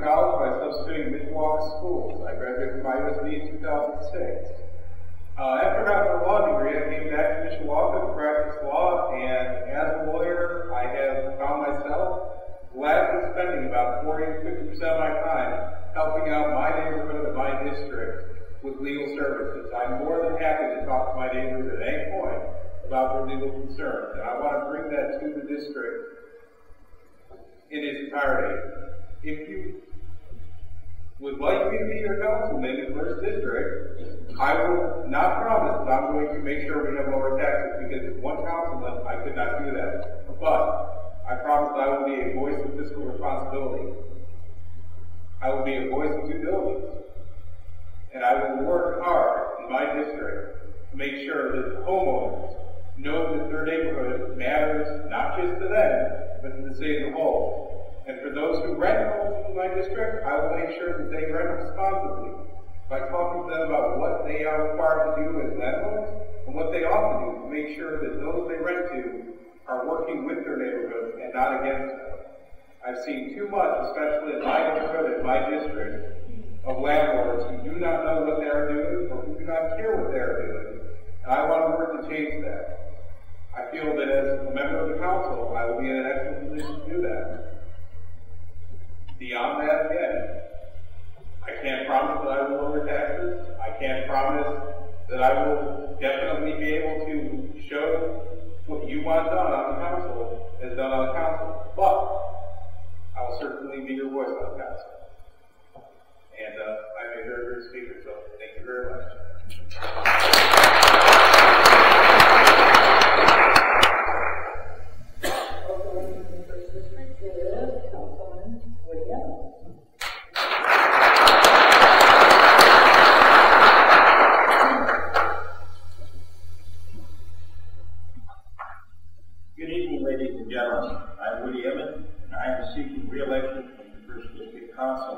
college by substituting Mishawaka schools. I graduated from my USB in 2006. After I got my law degree, I came back to Mishawaka to practice law, and as a lawyer, I have found myself gladly spending about 40 to 50% of my time helping out my neighborhood and my district with legal services. I'm more than happy to talk to my neighbors at any point about their legal concerns, and I want to bring that to the district in its entirety. If you would like me to be your councilman in the first district, I will not promise that I'm going to make sure we have lower taxes, because as one councilman, I could not do that. But I promise that I will be a voice of fiscal responsibility. I will be a voice of due diligence. And I will work hard in my district to make sure that homeowners know that their neighborhood matters not just to them, but to the state as a whole. And for those who rent homes in my district, I will make sure that they rent responsibly by talking to them about what they are required to do as landlords and what they ought to do to make sure that those they rent to are working with their neighborhood and not against them. I've seen too much, especially in my neighborhood and my district, of landlords who do not know what they are doing or who do not care what they are doing. And I want to work to change that. I feel that as a member of the council, I will be in an excellent position to do that. Beyond that, again, I can't promise that I will lower taxes. I can't promise that I will definitely be able to show what you want done on the council is done on the council. But I will certainly be your voice on the council. And I'm a very good speaker, so thank you very much. Good evening, ladies and gentlemen. I'm Emmons, and I am seeking re-election from the 1st District Council.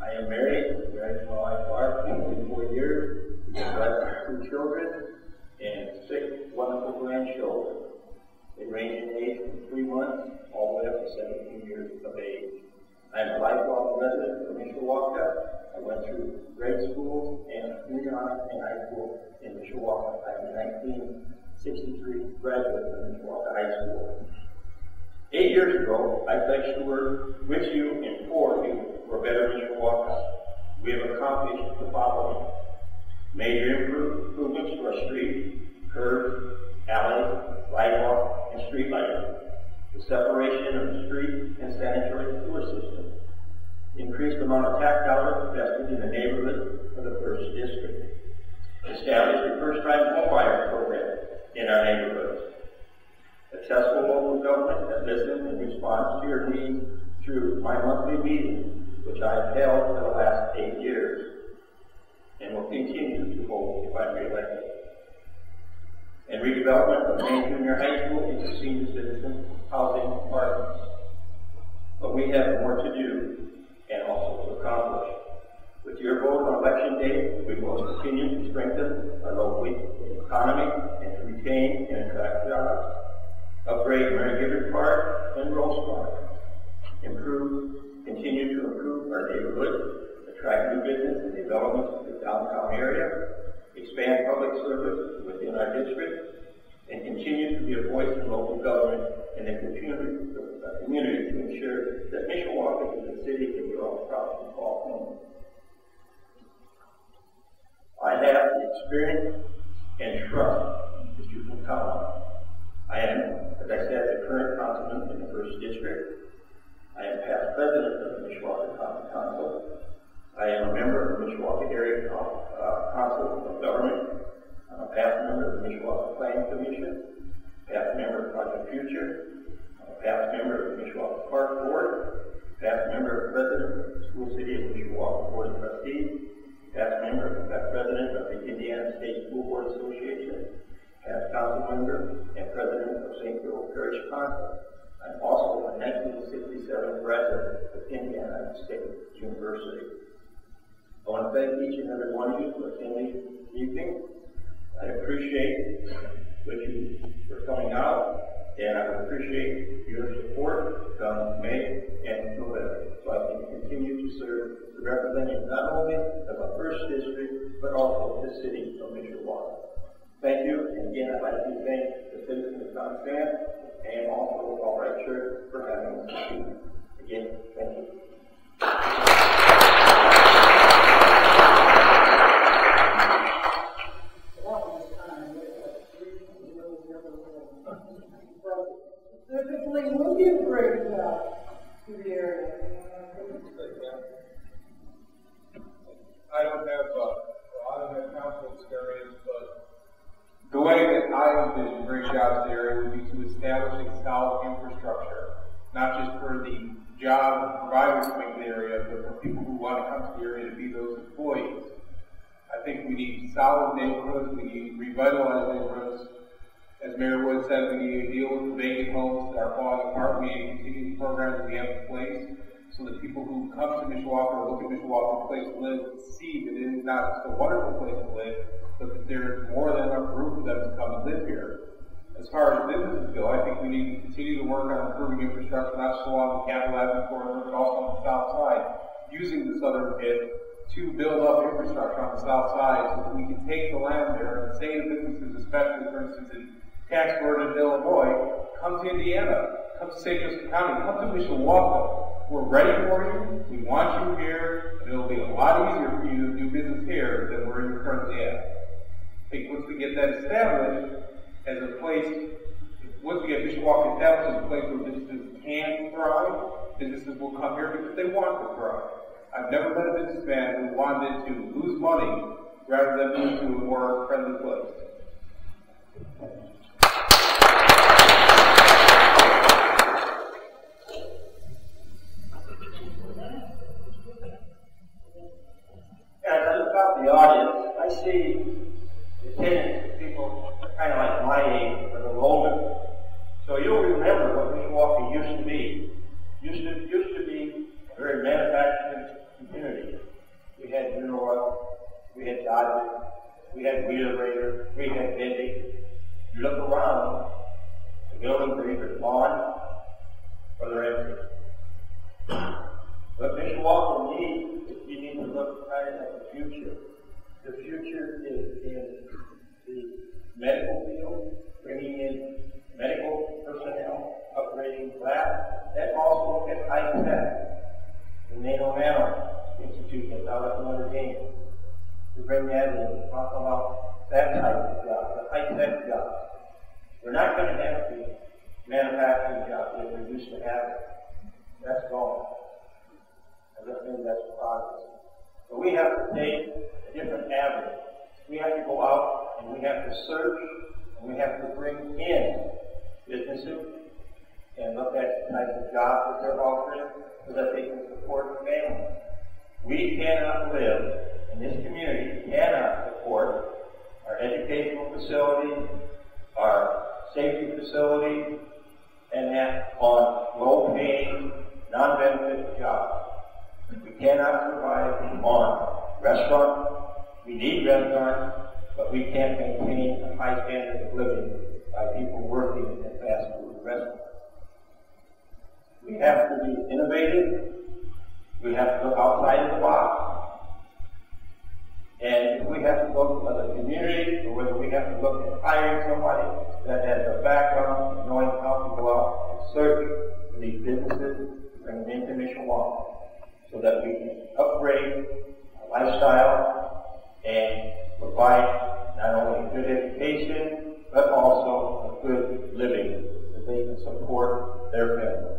I am married, married to my wife Barb for 24 years, blessed with 2 children and 6 wonderful grandchildren. They range in age from 3 months all the way up to 17 years of age. I am a lifelong resident of Mishawaka. I went through grade school and junior high and high school in Mishawaka. I am a 1963 graduate of Mishawaka High School. 8 years ago, I pledged to work with you and for you for a better Mishawaka. We have accomplished the following: major improvements to our streets, curbs, alleys, sidewalk, and street lighting, the separation of the street and sanitary sewer system, increased amount of tax dollars invested in the neighborhood of the 1st District, established a first-time homebuyer program in our neighborhoods. Accessible local government has listened in response to your needs through my monthly meetings, which I have held for the last 8 years, and will continue to hold if I'm reelected. And redevelopment of Main Junior High School into senior citizen housing apartments. But we have more to do and also to accomplish. With your vote on election day, we will continue to strengthen our local economy and to retain and attract jobs. Upgrade Mary Gibbard Park and Rose Park. Continue to improve our neighborhood, attract new business and development to the downtown area, expand public service within our district, and continue to be a voice in local government and the community to ensure that Mishawaka is a city that we're all proud to call home. I have the experience and trust that you can count on. I am, as I said, the current councilman in the 1st District. I am past president of the Mishawaka County Council. I am a member of the Mishawaka Area Council of Government. I'm a past member of the Mishawaka Planning Commission, past member of Project Future. I'm a past member of the Mishawaka Park Board, past member and president of the School City of Mishawaka Board of Trustees, past member and past president of the Indiana State School Board Association, past council member and president of St. Phil Parish Council. I'm also a 1967 graduate of Indiana State University. I want to thank each and every one of you for attending this evening. I appreciate you for coming out, and I appreciate your support come May and November. so I can continue to serve the representative not only of my first district, but also the city of Mishawaka. Thank you, and again, I'd like to thank the citizens of Constand and also All Right Church for having us this evening. Again, thank you. Specifically, will you bring to the area? I don't have a lot of that council experience, but the way that I envision bringing jobs to the area would be to establish a solid infrastructure, not just for the job providers coming to the area, but for people who want to come to the area to be those employees. I think we need solid neighborhoods, we need revitalized neighborhoods. As Mayor Wood said, we need to deal with the vacant homes that are falling apart. We need to continue the programs that we have in place so that people who come to Mishawaka or look at Mishawaka as a place to live see that it is not just a wonderful place to live, but that there is more than enough room for them to come and live here. As far as businesses go, I think we need to continue to work on improving infrastructure, not just along the Capital Avenue corridor, but also on the south side, using the southern pit to build up infrastructure on the south side so that we can take the land there and say to businesses, especially, for instance, in tax burden in Illinois, come to Indiana, come to St. Joseph County, come to Mishawaka. We're ready for you, we want you here, and it'll be a lot easier for you to do business here than where you're currently at. I think once we get that established as a place, once we get Mishawaka established as a place where businesses can thrive, businesses will come here because they want to thrive. I've never met a businessman who wanted to lose money rather than move to a more friendly place. As I look out the audience, I see the attendance of people kind of like my age, or a little older. So you'll remember what Mishawaka used to be. Used to be a very manufacturing community. We had Mineral Oil, we had Dodge, we had Wheelabrator, we had Bendy. You look around, the buildings are either gone or they're empty. What Mishawaka needs is you need to look kind of at the future. The future is in the medical field, bringing in medical personnel, upgrading Blatt, and also look at high tech. The NATO Institute that's out at Notre Dame. To bring that in, talk about that type of job, the high tech jobs. We're not going to have the manufacturing jobs that we used to have. That's gone. I don't think that's progress. But we have to take a different avenue. We have to go out and we have to search and we have to bring in businesses and look at the type of jobs that they're offering so that they can support families. We cannot live, and this community cannot support our educational facilities, our safety facilities, and that on low-paying, non-benefit jobs. We cannot survive on restaurants. We need restaurants, but we can't maintain a high standard of living by people working at fast food restaurants. We have to be innovative. We have to look outside of the box. And if we have to go to other communities, or whether we have to look at hiring somebody that has a background of knowing how to go out and search for these businesses, bring them into Mishawaka, so that we can upgrade our lifestyle and provide not only good education, but also a good living that they can support their family.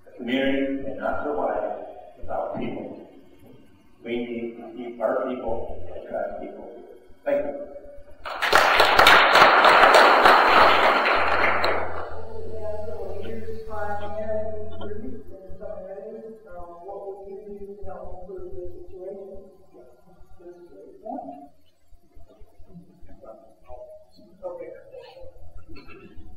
The community cannot survive without people. We need to keep our people and attract people. Thank you.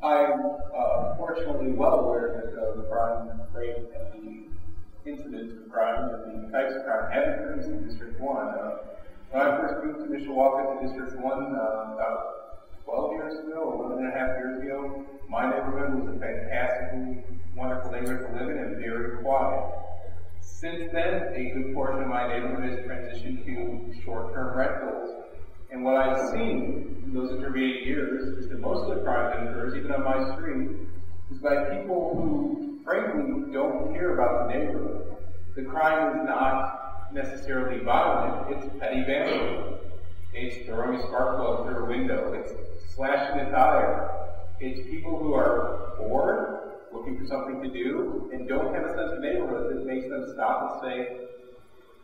I'm fortunately well aware that the crime rate and the incidents of crime and the types of crime have increased in District 1. When I first moved to Mishawaka to District 1 about 12 years ago, 11 and a half years ago, my neighborhood was a fantastically wonderful neighborhood to live in and very quiet. Since then, a good portion of my neighborhood has transitioned to short-term rentals. And what I've seen in those intervening years is that most of the crime that occurs, even on my street, is by people who, frankly, don't care about the neighborhood. The crime is not necessarily violent, it's petty vandalism. It's throwing a spark plug through a window, it's slashing a tire. It's people who are bored, looking for something to do, and don't have a sense of neighborhood that makes them stop and say,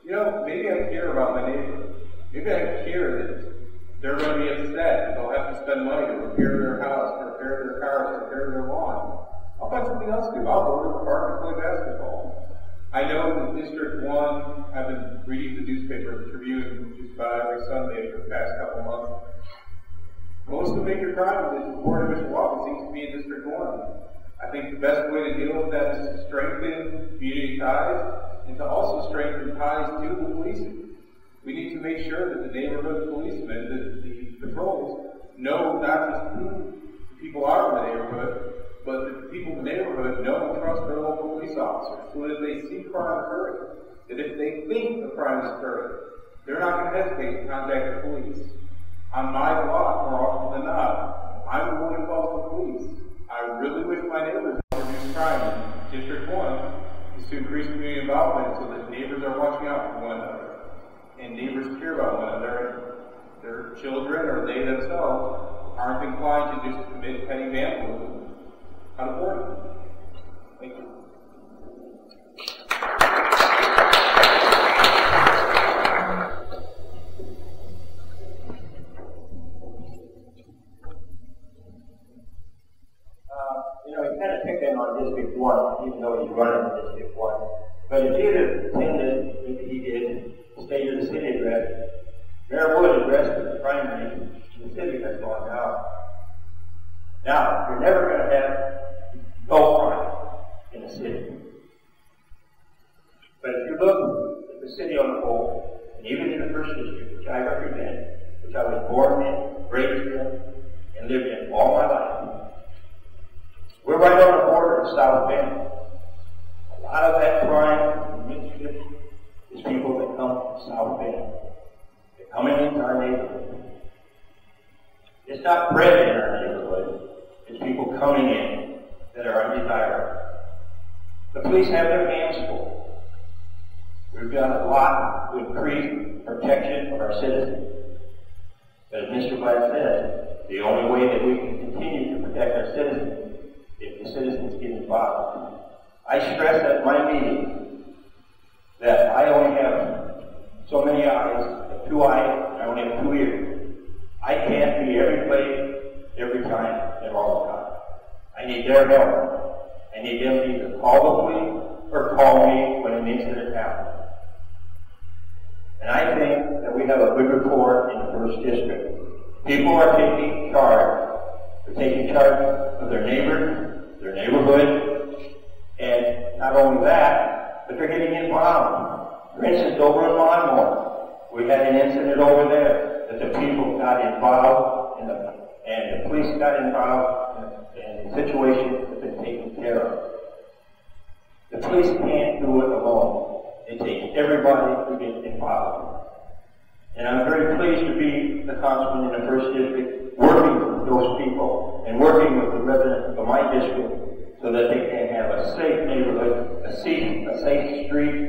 you know, maybe I care about my neighbor. Maybe I care that they're going to be upset and they'll have to spend money to repair their house, to repair their cars, to repair their lawn. I'll find something else to do. I'll go to the park and play basketball. I know that District 1, I've been reading the newspaper, the Tribune, just about every Sunday for the past couple months. Most of the major crime that's reported in Mishawaka seems to be in District 1. I think the best way to deal with that is to strengthen community ties and to also strengthen ties to the policing. We need to make sure that the neighborhood policemen, the patrols, know not just who the people are in the neighborhood, but that the people in the neighborhood know and trust their local police officers, so that if they see crime occurring, that if they think the crime is occurring, they're not going to hesitate to contact the police. On my block, more often than not, I'm the one who calls the police. I really wish my neighbors would reduce crime in District 1 is to increase community involvement so that neighbors are watching out for one another. And neighbors care about one another, and their children or they themselves aren't inclined to just commit petty vandalism out of boredom. Thank you. He kind of picked in on District 1, even though he's running in District 1. But if he'd have attended, if he did, State of the City address, Mayor Wood addressed the crime rate in the city that's gone down. Now, you're never going to have no crime in the city. But if you look at the city on the whole, and even in the first district, which I represent, which I was born in, raised in, and lived in all my life, we're right on the border of South Bend. A lot of that crime and mischief is people that come from South Bend. They're coming into our neighborhood. It's not bred in our neighborhood. It's people coming in that are undesirable. The police have their hands full. We've done a lot to increase protection of our citizens. But as Mr. Blatt said, the only way that we can continue to protect our citizens if the citizens get involved. I stress at my meeting that I only have so many eyes, 2 eyes, I only have 2 ears. I can't be every place, every time, and all the time. I need their help. I need them to either call the police or call me when an incident happens. And I think that we have a good rapport in the first district. People are taking charge. They're taking charge of their neighbors, their neighborhood, and not only that, but they're getting involved. For instance, over in Monmore, we had an incident over there that the people got involved and the police got involved and the situation has been taken care of. The police can't do it alone. It takes everybody to get involved. And I'm very pleased to be the councilman in the first district, working with those people and working with the residents of my district so that they can have a safe neighborhood, a safe street,